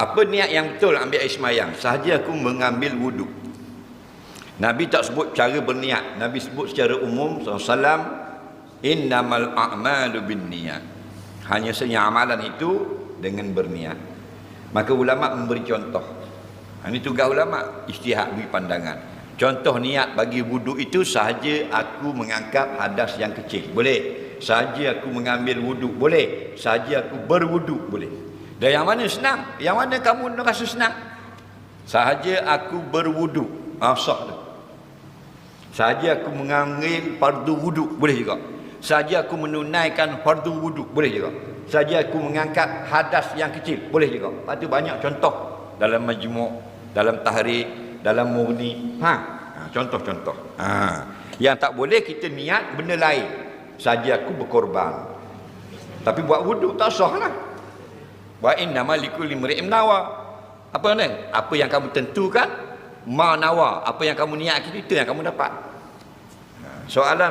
Apa niat yang betul ambil air semayang? Sahaja aku mengambil wuduk. Nabi tak sebut cara berniat. Nabi sebut secara umum SAW, innamal a'malu bin niat. Hanya saja amalan itu dengan berniat. Maka ulama memberi contoh. Ini tugas ulama, ijtihad beri pandangan. Contoh niat bagi wuduk itu sahaja aku mengangkat hadas yang kecil, boleh. Sahaja aku mengambil wuduk, boleh. Sahaja aku berwuduk, boleh. Dan yang mana senang? Yang mana kamu rasa senang? Sahaja aku berwuduk, sah tu. Sahaja aku mengambil fardu wuduk, boleh juga. Sahaja aku menunaikan fardu wuduk, boleh juga. Sahaja aku mengangkat hadas yang kecil, boleh juga. Itu banyak contoh dalam majmu', dalam tahrir, dalam murni. Contoh-contoh. Yang tak boleh kita niat benda lain. Sahaja aku berkorban. Tapi buat wuduk tak sah lah. Wa innama likulli imri'in nawa. Apa ni? Apa yang kamu tentukan, ma nawa. Apa yang kamu niat itu yang kamu dapat. Soalan